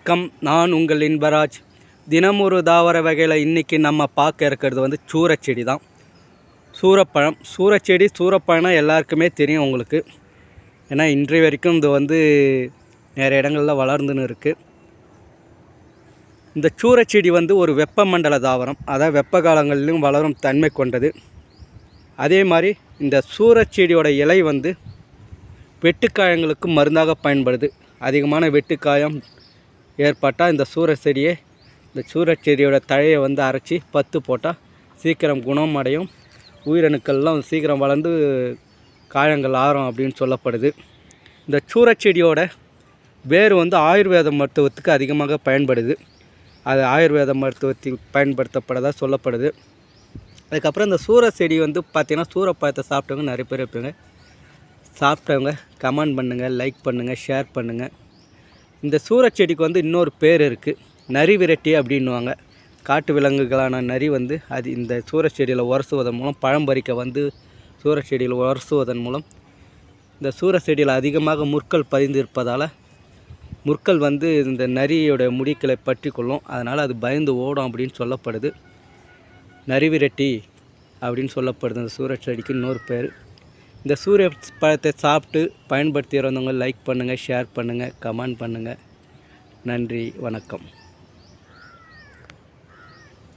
வணக்கம், நான் உங்கள் இன்பராஜ். தினமொரு தாவர வகையில் இன்றைக்கி நம்ம பார்க்க இருக்கிறது வந்து சூரச்செடி தான். சூரப்பழம், சூரச்செடி, சூரப்பழம்னா எல்லாருக்குமே தெரியும் உங்களுக்கு. ஏன்னா இன்றைய வரைக்கும் இது வந்து நிறைய இடங்களில் வளர்ந்துன்னு இருக்குது. இந்த சூரச்செடி வந்து ஒரு வெப்பமண்டல தாவரம், அதாவது வெப்ப காலங்களிலும் வளரும் தன்மை கொண்டது. அதே மாதிரி இந்த சூரச்செடியோட இலை வந்து வெட்டுக்காயங்களுக்கு மருந்தாக பயன்படுது. அதிகமான வெட்டுக்காயம் ஏற்பட்டால் இந்த சூரச்செடியோட தழையை வந்து அரைச்சி பத்து போட்டால் சீக்கிரம் குணம் அடையும், உயிரணுக்கள்லாம் சீக்கிரம் வளர்ந்து காயங்கள் ஆறும் அப்படின்னு சொல்லப்படுது. இந்த சூரச்செடியோட வேர் வந்து ஆயுர்வேத மருத்துவத்துக்கு அதிகமாக பயன்படுது. அது ஆயுர்வேத மருத்துவத்தில் பயன்படுத்தப்படதாக சொல்லப்படுது. அதுக்கப்புறம் இந்த சூரச்செடி வந்து பார்த்திங்கன்னா சூரப்பழத்தை சாப்பிட்டவங்க நிறைய பேர் இருப்பீங்க. சாப்பிட்டவங்க கமெண்ட் பண்ணுங்கள், லைக் பண்ணுங்கள், ஷேர் பண்ணுங்கள். இந்த சூரச்செடிக்கு வந்து இன்னொரு பேர் இருக்குது, நரி விரட்டி அப்படின்வாங்க. காட்டு விலங்குகளான நரி வந்து அது இந்த சூரச்செடியில் உரசுவதன் மூலம், பழம் பறிக்க வந்து சூரச்செடியில் உரசுவதன் மூலம் இந்த சூரச்செடியில் அதிகமாக முற்கள் பதிந்து இருப்பதால் முற்கள் வந்து இந்த நரியோட முடிக்களை பற்றி கொள்ளும். அதனால் அது பயந்து ஓடும் அப்படின்னு சொல்லப்படுது. நரி விரட்டி அப்படின்னு சொல்லப்படுது இந்த சூரச்செடிக்கு இன்னொரு பேர். இந்த சூரிய பழத்தை சாப்பிட்டு பயன்படுத்தி இருந்தவங்க லைக் பண்ணுங்கள், ஷேர் பண்ணுங்கள், கமெண்ட் பண்ணுங்கள். நன்றி, வணக்கம்.